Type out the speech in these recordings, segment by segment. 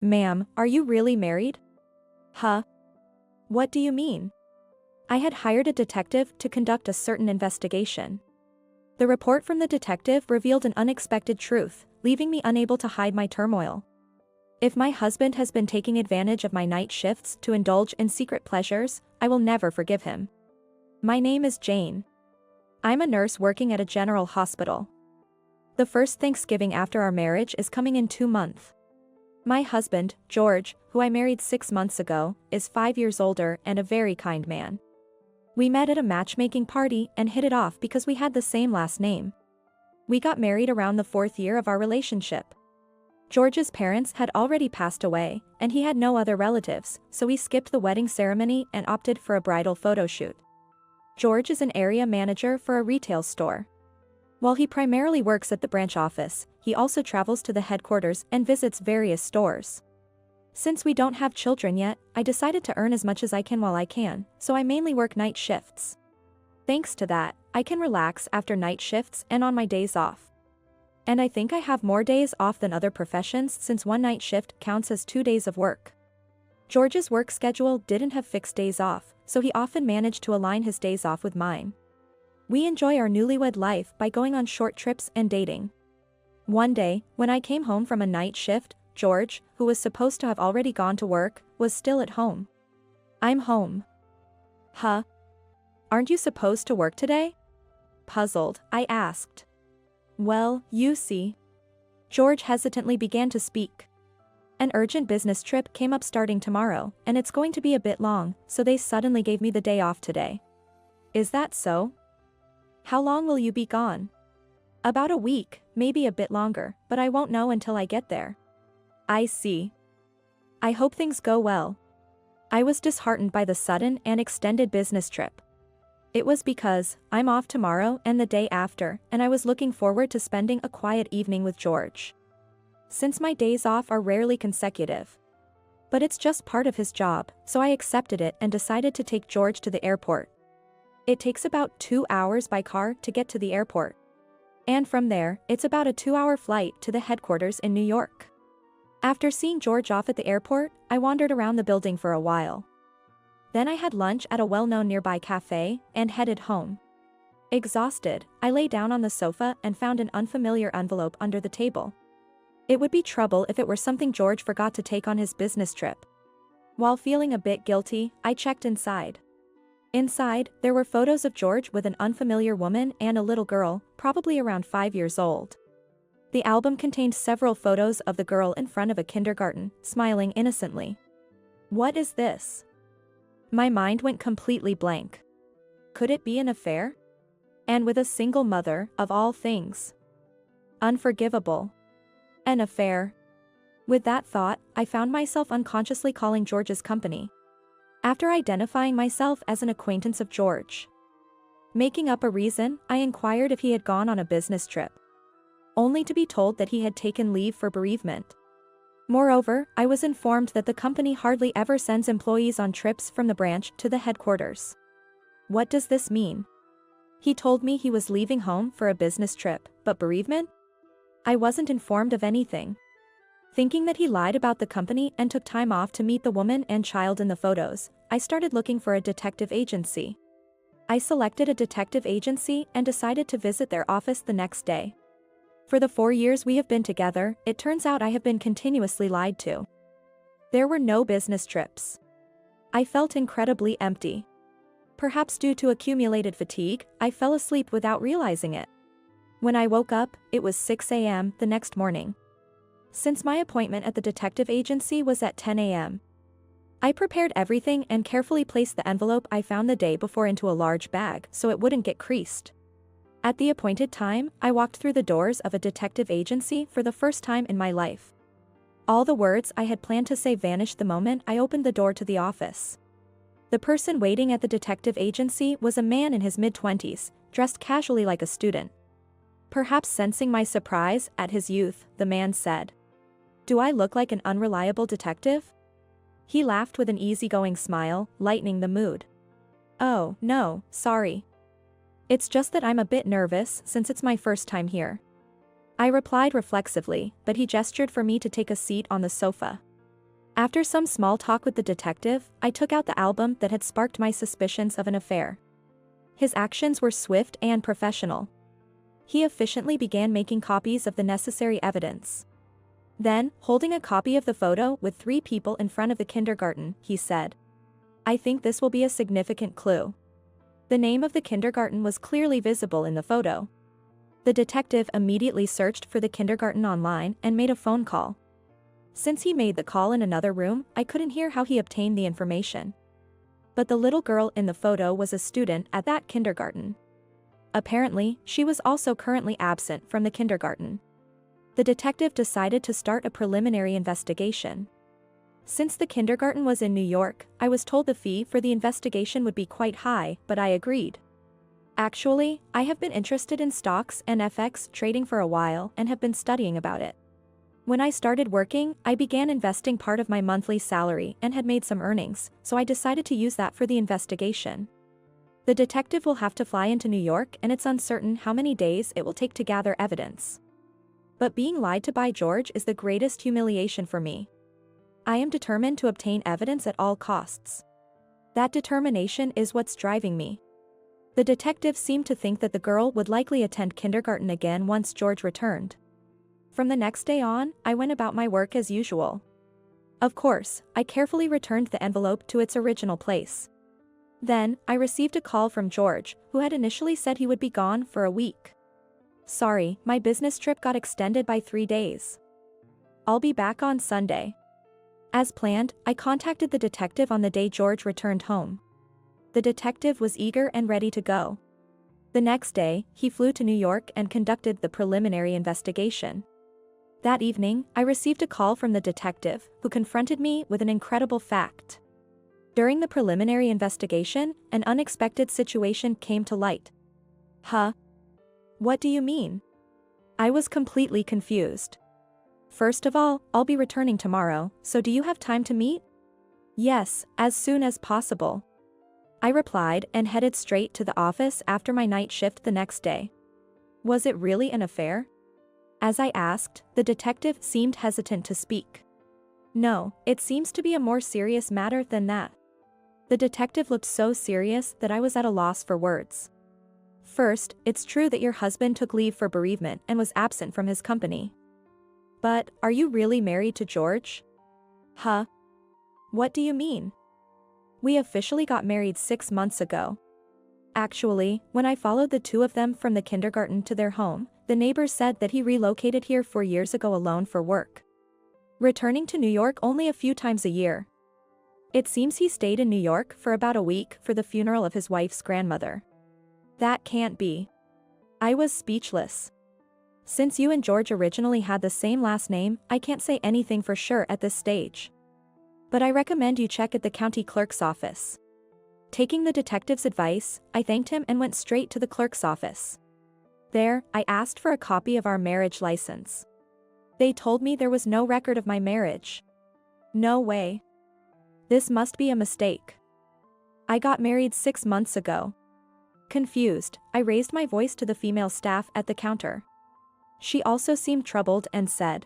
Ma'am, are you really married? Huh? What do you mean? I had hired a detective to conduct a certain investigation. The report from the detective revealed an unexpected truth, leaving me unable to hide my turmoil. If my husband has been taking advantage of my night shifts to indulge in secret pleasures, I will never forgive him. My name is Jane. I'm a nurse working at a general hospital. The first Thanksgiving after our marriage is coming in 2 months. My husband, George, who I married 6 months ago, is 5 years older and a very kind man. We met at a matchmaking party and hit it off because we had the same last name. We got married around the 4th year of our relationship. George's parents had already passed away, and he had no other relatives, so we skipped the wedding ceremony and opted for a bridal photo shoot. George is an area manager for a retail store. While he primarily works at the branch office, he also travels to the headquarters and visits various stores. Since we don't have children yet, I decided to earn as much as I can while I can, so I mainly work night shifts. Thanks to that, I can relax after night shifts and on my days off. And I think I have more days off than other professions since one night shift counts as 2 days of work. George's work schedule didn't have fixed days off, so he often managed to align his days off with mine. We enjoy our newlywed life by going on short trips and dating. One day, when I came home from a night shift, George, who was supposed to have already gone to work, was still at home. I'm home. Huh? Aren't you supposed to work today? Puzzled, I asked. Well, you see. George hesitantly began to speak. An urgent business trip came up starting tomorrow, and it's going to be a bit long, so they suddenly gave me the day off today. Is that so? How long will you be gone? About a week, maybe a bit longer, but I won't know until I get there. I see. I hope things go well. I was disheartened by the sudden and extended business trip. It was because I'm off tomorrow and the day after, and I was looking forward to spending a quiet evening with George. Since my days off are rarely consecutive. But it's just part of his job, so I accepted it and decided to take George to the airport. It takes about 2 hours by car to get to the airport. And from there, it's about a 2-hour flight to the headquarters in New York. After seeing George off at the airport, I wandered around the building for a while. Then I had lunch at a well-known nearby cafe and headed home. Exhausted, I lay down on the sofa and found an unfamiliar envelope under the table. It would be trouble if it were something George forgot to take on his business trip. While feeling a bit guilty, I checked inside. Inside, there were photos of George with an unfamiliar woman and a little girl, probably around 5 years old. The album contained several photos of the girl in front of a kindergarten, smiling innocently. What is this? My mind went completely blank. Could it be an affair? And with a single mother, of all things. Unforgivable. An affair. With that thought, I found myself unconsciously calling George's company. After identifying myself as an acquaintance of George. Making up a reason, I inquired if he had gone on a business trip. Only to be told that he had taken leave for bereavement. Moreover, I was informed that the company hardly ever sends employees on trips from the branch to the headquarters. What does this mean? He told me he was leaving home for a business trip, but bereavement? I wasn't informed of anything. Thinking that he lied about the company and took time off to meet the woman and child in the photos, I started looking for a detective agency. I selected a detective agency and decided to visit their office the next day. For the 4 years we have been together, it turns out I have been continuously lied to. There were no business trips. I felt incredibly empty. Perhaps due to accumulated fatigue, I fell asleep without realizing it. When I woke up, it was 6 a.m. the next morning. Since my appointment at the detective agency was at 10 a.m. I prepared everything and carefully placed the envelope I found the day before into a large bag so it wouldn't get creased. At the appointed time, I walked through the doors of a detective agency for the first time in my life. All the words I had planned to say vanished the moment I opened the door to the office. The person waiting at the detective agency was a man in his mid-20s, dressed casually like a student. Perhaps sensing my surprise at his youth, the man said, "Do I look like an unreliable detective?" He laughed with an easygoing smile, lightening the mood. "Oh, no, sorry. It's just that I'm a bit nervous since it's my first time here." I replied reflexively, but he gestured for me to take a seat on the sofa. After some small talk with the detective, I took out the album that had sparked my suspicions of an affair. His actions were swift and professional. He efficiently began making copies of the necessary evidence. Then, holding a copy of the photo with 3 people in front of the kindergarten, he said, "I think this will be a significant clue." The name of the kindergarten was clearly visible in the photo. The detective immediately searched for the kindergarten online and made a phone call. Since he made the call in another room, I couldn't hear how he obtained the information. But the little girl in the photo was a student at that kindergarten. Apparently, she was also currently absent from the kindergarten. The detective decided to start a preliminary investigation. Since the kindergarten was in New York, I was told the fee for the investigation would be quite high, but I agreed. Actually, I have been interested in stocks and FX trading for a while and have been studying about it. When I started working, I began investing part of my monthly salary and had made some earnings, so I decided to use that for the investigation. The detective will have to fly into New York and it's uncertain how many days it will take to gather evidence. But being lied to by George is the greatest humiliation for me. I am determined to obtain evidence at all costs. That determination is what's driving me. The detective seemed to think that the girl would likely attend kindergarten again once George returned. From the next day on, I went about my work as usual. Of course, I carefully returned the envelope to its original place. Then, I received a call from George, who had initially said he would be gone for a week. "Sorry, my business trip got extended by 3 days. I'll be back on Sunday." As planned, I contacted the detective on the day George returned home. The detective was eager and ready to go. The next day, he flew to New York and conducted the preliminary investigation. That evening, I received a call from the detective, who confronted me with an incredible fact. During the preliminary investigation, an unexpected situation came to light. "Huh? What do you mean?" I was completely confused. "First of all, I'll be returning tomorrow, so do you have time to meet?" "Yes, as soon as possible," I replied and headed straight to the office after my night shift the next day. Was it really an affair? As I asked, the detective seemed hesitant to speak. "No, it seems to be a more serious matter than that." The detective looked so serious that I was at a loss for words. "First, it's true that your husband took leave for bereavement and was absent from his company. But, are you really married to George?" "Huh? What do you mean?" "We officially got married 6 months ago. Actually, when I followed the 2 of them from the kindergarten to their home, the neighbors said that he relocated here 4 years ago alone for work, returning to New York only a few times a year. It seems he stayed in New York for about a week for the funeral of his wife's grandmother." "That can't be." I was speechless. "Since you and George originally had the same last name, I can't say anything for sure at this stage. But I recommend you check at the county clerk's office." Taking the detective's advice, I thanked him and went straight to the clerk's office. There, I asked for a copy of our marriage license. They told me there was no record of my marriage. No way. This must be a mistake. I got married 6 months ago. Confused, I raised my voice to the female staff at the counter. She also seemed troubled and said,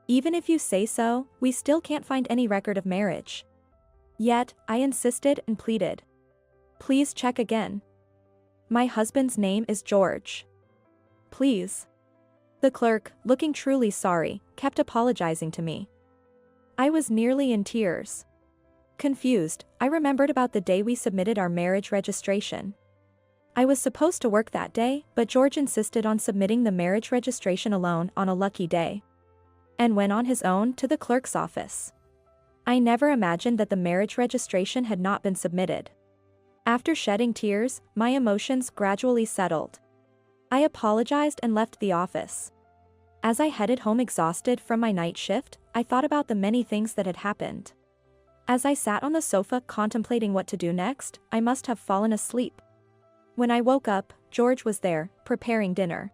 "Even if you say so, we still can't find any record of marriage." Yet, I insisted and pleaded. "Please check again. My husband's name is George. Please." The clerk, looking truly sorry, kept apologizing to me. I was nearly in tears. Confused, I remembered about the day we submitted our marriage registration. I was supposed to work that day, but George insisted on submitting the marriage registration alone on a lucky day, and went on his own to the clerk's office. I never imagined that the marriage registration had not been submitted. After shedding tears, my emotions gradually settled. I apologized and left the office. As I headed home exhausted from my night shift, I thought about the many things that had happened. As I sat on the sofa contemplating what to do next, I must have fallen asleep. When I woke up, George was there, preparing dinner.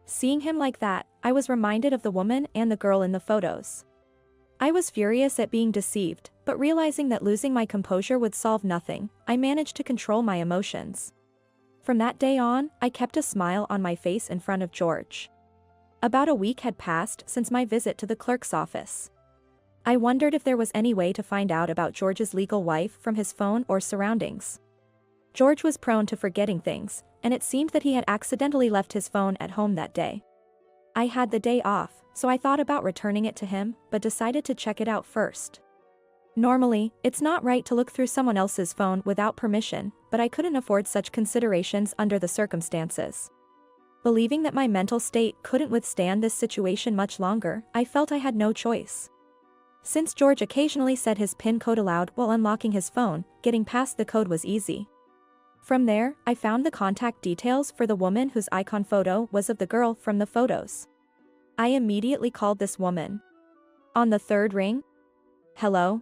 Seeing him like that, I was reminded of the woman and the girl in the photos. I was furious at being deceived, but realizing that losing my composure would solve nothing, I managed to control my emotions. From that day on, I kept a smile on my face in front of George. About a week had passed since my visit to the clerk's office. I wondered if there was any way to find out about George's legal wife from his phone or surroundings. George was prone to forgetting things, and it seemed that he had accidentally left his phone at home that day. I had the day off, so I thought about returning it to him, but decided to check it out first. Normally, it's not right to look through someone else's phone without permission, but I couldn't afford such considerations under the circumstances. Believing that my mental state couldn't withstand this situation much longer, I felt I had no choice. Since George occasionally said his PIN code aloud while unlocking his phone, getting past the code was easy. From there, I found the contact details for the woman whose icon photo was of the girl from the photos. I immediately called this woman. On the third ring, "Hello?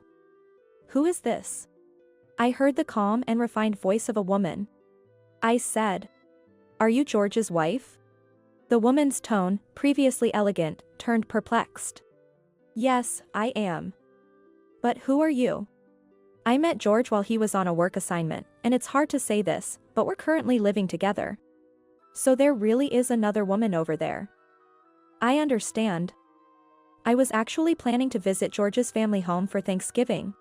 Who is this?" I heard the calm and refined voice of a woman. I said, "Are you George's wife?" The woman's tone, previously elegant, turned perplexed. "Yes, I am. But who are you?" I met George while he was on a work assignment, and it's hard to say this, but we're currently living together. So there really is another woman over there. I understand. I was actually planning to visit George's family home for Thanksgiving.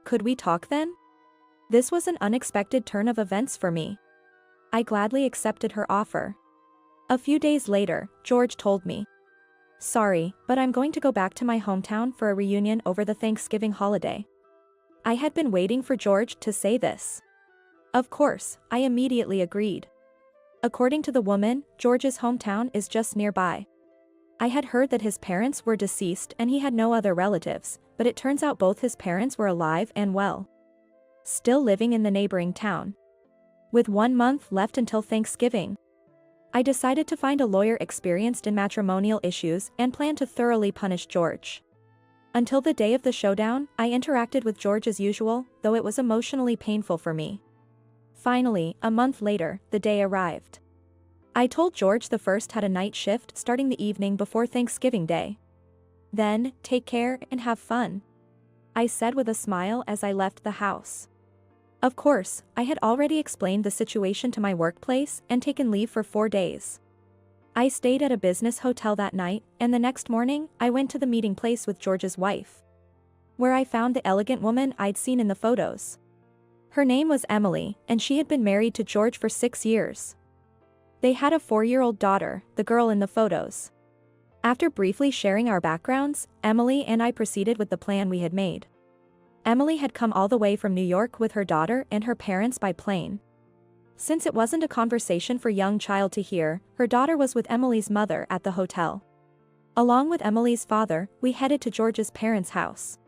Could we talk then? This was an unexpected turn of events for me. I gladly accepted her offer. A few days later, George told me, "Sorry, but I'm going to go back to my hometown for a reunion over the Thanksgiving holiday." I had been waiting for George to say this. Of course, I immediately agreed. According to the woman, George's hometown is just nearby. I had heard that his parents were deceased and he had no other relatives, but it turns out both his parents were alive and well, still living in the neighboring town. With 1 month left until Thanksgiving, I decided to find a lawyer experienced in matrimonial issues and planned to thoroughly punish George. Until the day of the showdown, I interacted with George as usual, though it was emotionally painful for me. Finally, a month later, the day arrived. I told George the first had a night shift starting the evening before Thanksgiving Day. "Then, take care and have fun," I said with a smile as I left the house. Of course, I had already explained the situation to my workplace and taken leave for 4 days. I stayed at a business hotel that night, and the next morning, I went to the meeting place with George's wife, where I found the elegant woman I'd seen in the photos. Her name was Emily, and she had been married to George for 6 years. They had a 4-year-old daughter, the girl in the photos. After briefly sharing our backgrounds, Emily and I proceeded with the plan we had made. Emily had come all the way from New York with her daughter and her parents by plane. Since it wasn't a conversation for a young child to hear, her daughter was with Emily's mother at the hotel. Along with Emily's father, we headed to George's parents' house.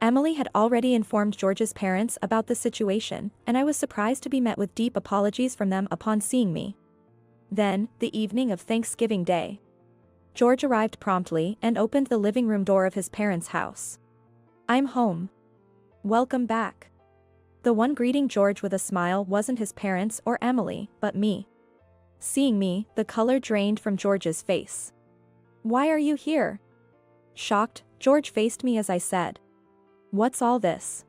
Emily had already informed George's parents about the situation, and I was surprised to be met with deep apologies from them upon seeing me. Then, the evening of Thanksgiving Day, George arrived promptly and opened the living room door of his parents' house. "I'm home. Welcome back." The one greeting George with a smile wasn't his parents or Emily, but me. Seeing me, the color drained from George's face. "Why are you here?" Shocked, George faced me as I said, "What's all this?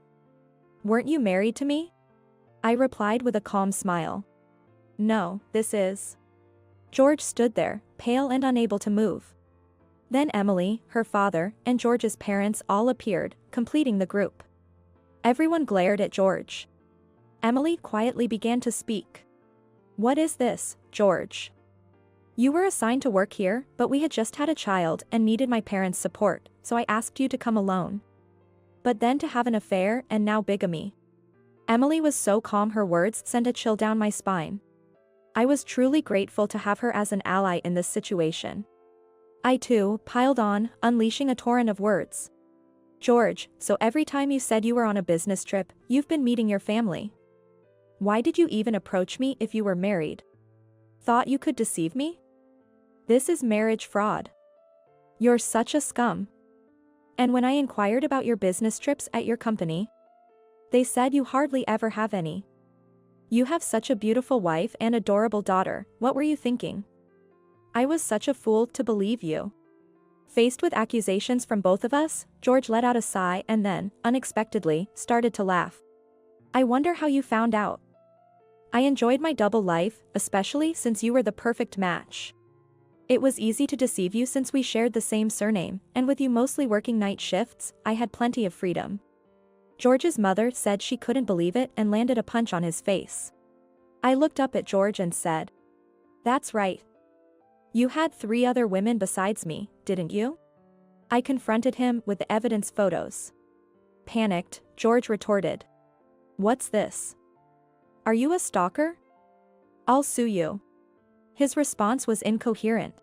Weren't you married to me?" I replied with a calm smile. "No, this is." George stood there, pale and unable to move. Then Emily, her father, and George's parents all appeared, completing the group. Everyone glared at George. Emily quietly began to speak. "What is this, George? You were assigned to work here, but we had just had a child and needed my parents' support, so I asked you to come alone. But then to have an affair and now bigamy." Emily was so calm her words sent a chill down my spine. I was truly grateful to have her as an ally in this situation. I too piled on, unleashing a torrent of words. "George, so every time you said you were on a business trip, you've been meeting your family. Why did you even approach me if you were married? Thought you could deceive me? This is marriage fraud. You're such a scum. And when I inquired about your business trips at your company, they said you hardly ever have any. You have such a beautiful wife and adorable daughter, what were you thinking? I was such a fool to believe you." Faced with accusations from both of us, George let out a sigh and then, unexpectedly, started to laugh. "I wonder how you found out. I enjoyed my double life, especially since you were the perfect match. It was easy to deceive you since we shared the same surname, and with you mostly working night shifts, I had plenty of freedom. George's mother said she couldn't believe it and landed a punch on his face. I looked up at George and said, "That's right. You had 3 other women besides me, didn't you?" I confronted him with the evidence photos. Panicked, George retorted, "What's this? Are you a stalker? I'll sue you." His response was incoherent.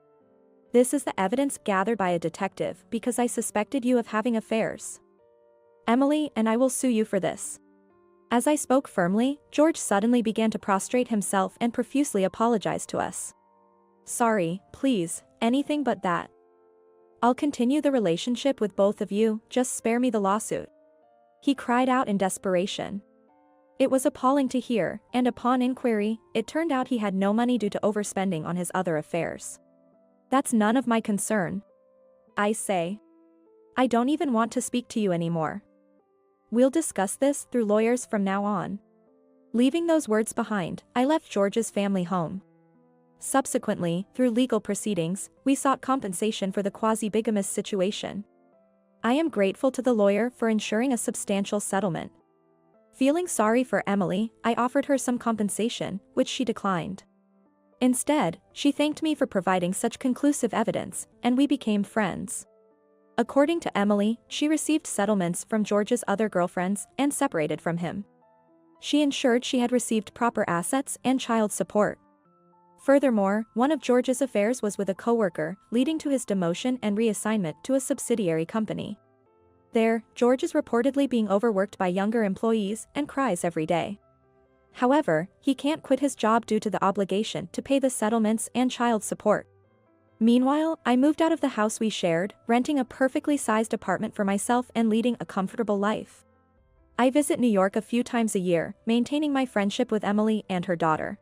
"This is the evidence gathered by a detective because I suspected you of having affairs. Emily, and I will sue you for this." As I spoke firmly, George suddenly began to prostrate himself and profusely apologized to us. "Sorry, please, anything but that. I'll continue the relationship with both of you, just spare me the lawsuit," he cried out in desperation. It was appalling to hear, and upon inquiry, it turned out he had no money due to overspending on his other affairs. "That's none of my concern. I say. I don't even want to speak to you anymore. We'll discuss this through lawyers from now on." Leaving those words behind, I left George's family home. Subsequently, through legal proceedings, we sought compensation for the quasi-bigamist situation. I am grateful to the lawyer for ensuring a substantial settlement. Feeling sorry for Emily, I offered her some compensation, which she declined. Instead, she thanked me for providing such conclusive evidence, and we became friends. According to Emily, she received settlements from George's other girlfriends and separated from him. She ensured she had received proper assets and child support. Furthermore, one of George's affairs was with a coworker, leading to his demotion and reassignment to a subsidiary company. There, George is reportedly being overworked by younger employees and cries every day. However, he can't quit his job due to the obligation to pay the settlements and child support. Meanwhile, I moved out of the house we shared, renting a perfectly sized apartment for myself and leading a comfortable life. I visit New York a few times a year, maintaining my friendship with Emily and her daughter.